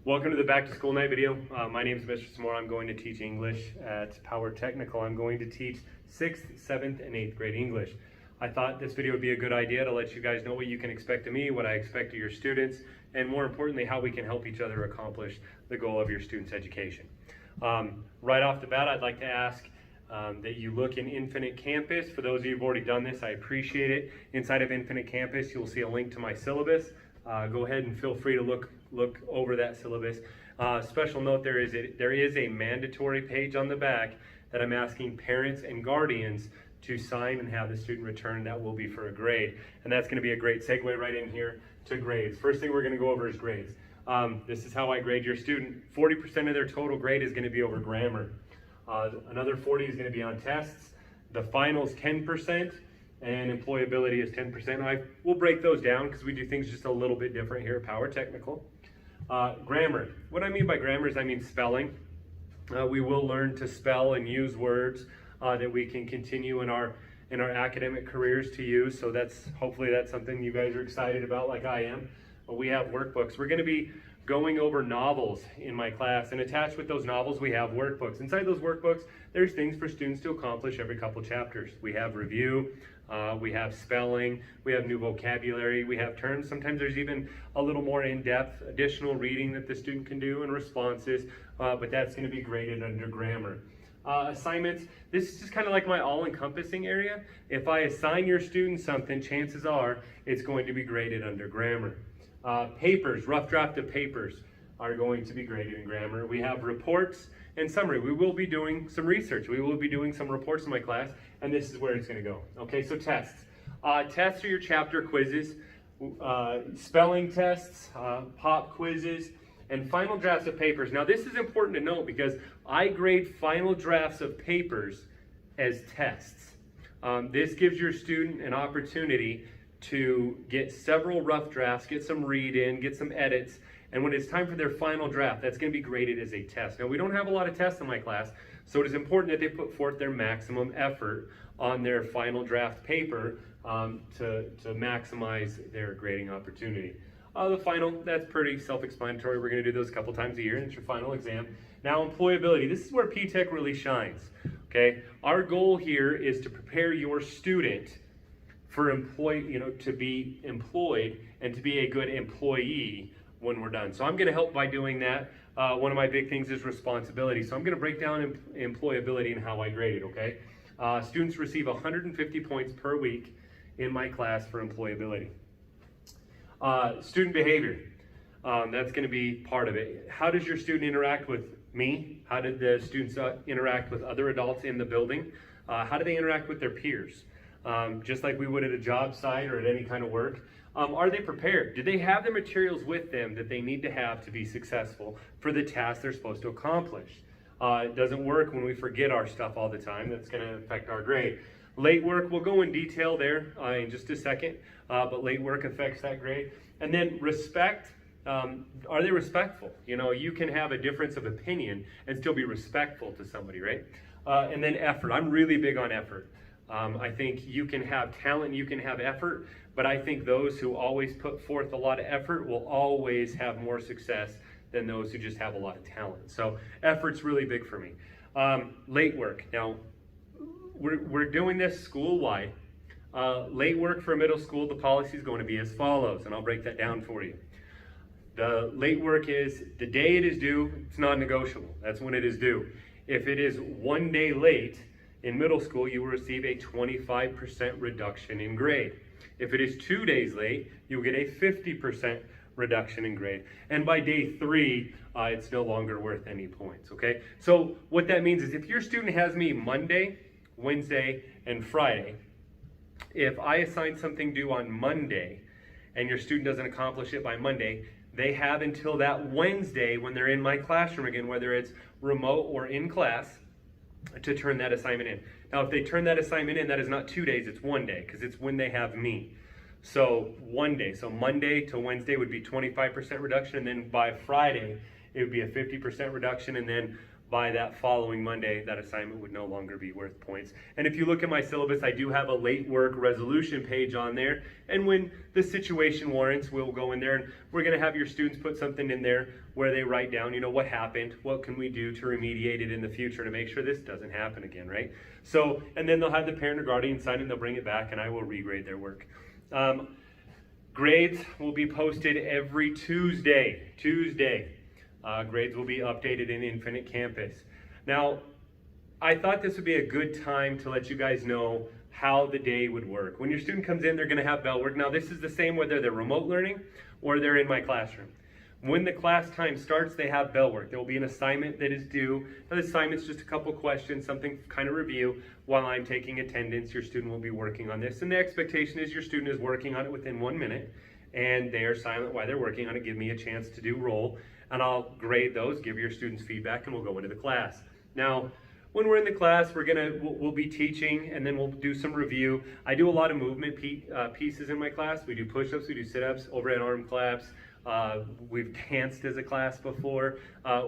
Welcome to the back to school night video. My name is Mr. Samora. I'm going to teach English at Power Technical. I'm going to teach 6th, 7th, and 8th grade English. I thought this video would be a good idea to let you guys know what you can expect of me, what I expect of your students, and more importantly, how we can help each other accomplish the goal of your students' education. Right off the bat, I'd like to ask that you look in Infinite Campus. For those of you who've already done this, I appreciate it. Inside of Infinite Campus, you'll see a link to my syllabus. Go ahead and feel free to look over that syllabus. Special note, there is a mandatory page on the back that I'm asking parents and guardians to sign and have the student return. That will be for a grade. And that's going to be a great segue right in here to grades. First thing we're going to go over is grades. This is how I grade your student. 40% of their total grade is going to be over grammar. Another 40 is going to be on tests. The finals 10%. And employability is 10%. We'll break those down because we do things just a little bit different here at Power Technical. Grammar. What I mean by grammar is I mean spelling. We will learn to spell and use words that we can continue in our academic careers to use. So hopefully that's something you guys are excited about like I am. We have workbooks. We're going to be going over novels in my class, and attached with those novels we have workbooks. Inside those workbooks there's things for students to accomplish every couple chapters. We have review, we have spelling, we have new vocabulary, we have terms. Sometimes there's even a little more in-depth additional reading that the student can do and responses, but that's going to be graded under grammar. Assignments, this is just kind of like my all-encompassing area. If I assign your student something, chances are it's going to be graded under grammar. Papers, rough draft of papers are going to be graded in grammar. We have reports and summary. We will be doing some research. We will be doing some reports in my class, and this is where it's going to go. Okay, so tests. Tests are your chapter quizzes, spelling tests, pop quizzes, and final drafts of papers. Now this is important to note because I grade final drafts of papers as tests. This gives your student an opportunity to get several rough drafts, get some read in, get some edits, and when it's time for their final draft, that's going to be graded as a test. Now we don't have a lot of tests in my class, so it is important that they put forth their maximum effort on their final draft paper to maximize their grading opportunity. The final, that's pretty self-explanatory. We're going to do those a couple times a year, and it's your final exam. Now employability, this is where P-Tech really shines. Okay, our goal here is to prepare your student for to be employed and to be a good employee when we're done. So I'm going to help by doing that. One of my big things is responsibility. So I'm going to break down employability and how I grade it, okay? Students receive 150 points per week in my class for employability. Student behavior, that's going to be part of it. How does your student interact with me? How did the students interact with other adults in the building? How do they interact with their peers? Just like we would at a job site or at any kind of work. Are they prepared? Do they have the materials with them that they need to have to be successful for the task they're supposed to accomplish? It doesn't work when we forget our stuff all the time. That's going to affect our grade. Late work, we'll go in detail there in just a second, but late work affects that grade. And then respect, are they respectful? You know, you can have a difference of opinion and still be respectful to somebody, right? And then effort, I'm really big on effort. I think you can have talent, you can have effort, but I think those who always put forth a lot of effort will always have more success than those who just have a lot of talent. So effort's really big for me. Late work. Now, we're doing this school-wide. Late work for middle school, the policy is going to be as follows, and I'll break that down for you. The late work is the day it is due, it's not negotiable. That's when it is due. If it is 1 day late, in middle school, you will receive a 25% reduction in grade. If it is 2 days late, you'll get a 50% reduction in grade. And by day 3, it's no longer worth any points, okay? So what that means is if your student has me Monday, Wednesday, and Friday, if I assign something due on Monday and your student doesn't accomplish it by Monday, they have until that Wednesday when they're in my classroom again, whether it's remote or in class, to turn that assignment in. Now, if they turn that assignment in, that is not 2 days, it's 1 day, because it's when they have me. So 1 day, so Monday to Wednesday would be 25% reduction, and then by Friday, it would be a 50% reduction, and then by that following Monday, that assignment would no longer be worth points. And if you look at my syllabus, I do have a late work resolution page on there. And when the situation warrants, we'll go in there and we're going to have your students put something in there where they write down, what happened, what can we do to remediate it in the future to make sure this doesn't happen again, right? So, and then they'll have the parent or guardian sign it and they'll bring it back and I will regrade their work. Grades will be posted every Tuesday. Grades will be updated in Infinite Campus. Now, I thought this would be a good time to let you guys know how the day would work. When your student comes in, they're going to have bell work. Now, this is the same whether they're remote learning or they're in my classroom. When the class time starts, they have bell work. There will be an assignment that is due. Now, the assignment's just a couple questions, something kind of review. While I'm taking attendance, your student will be working on this. And the expectation is your student is working on it within 1 minute, and they are silent while they're working on it. Give me a chance to do roll, and I'll grade those, give your students feedback, and we'll go into the class. Now, when we're in the class, we'll be teaching, and then we'll do some review. I do a lot of movement pieces in my class. We do push-ups, we do sit-ups, overhead arm claps. We've danced as a class before.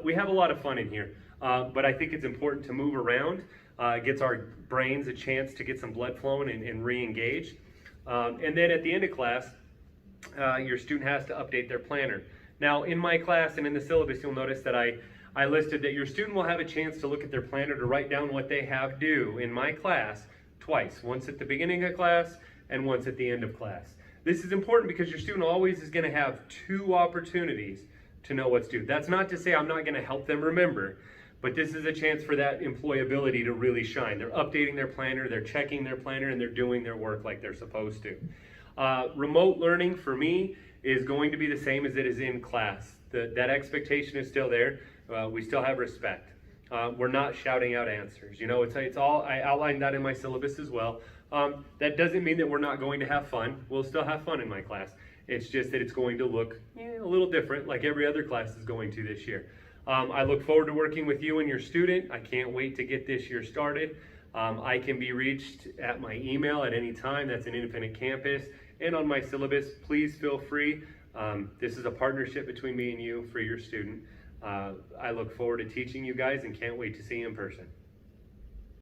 We have a lot of fun in here, but I think it's important to move around. It gets our brains a chance to get some blood flowing and re-engage. And then at the end of class, your student has to update their planner. Now, in my class and in the syllabus, you'll notice that I listed that your student will have a chance to look at their planner to write down what they have due in my class twice, once at the beginning of class and once at the end of class. This is important because your student always is going to have 2 opportunities to know what's due. That's not to say I'm not going to help them remember, but this is a chance for that employability to really shine. They're updating their planner, they're checking their planner, and they're doing their work like they're supposed to. Remote learning for me is going to be the same as it is in class. That expectation is still there. We still have respect. We're not shouting out answers. It's all, I outlined that in my syllabus as well. That doesn't mean that we're not going to have fun. We'll still have fun in my class. It's just that it's going to look a little different, like every other class is going to this year. I look forward to working with you and your student. I can't wait to get this year started. I can be reached at my email at any time. That's in Infinite Campus. And on my syllabus, please feel free. This is a partnership between me and you for your student. I look forward to teaching you guys and can't wait to see you in person.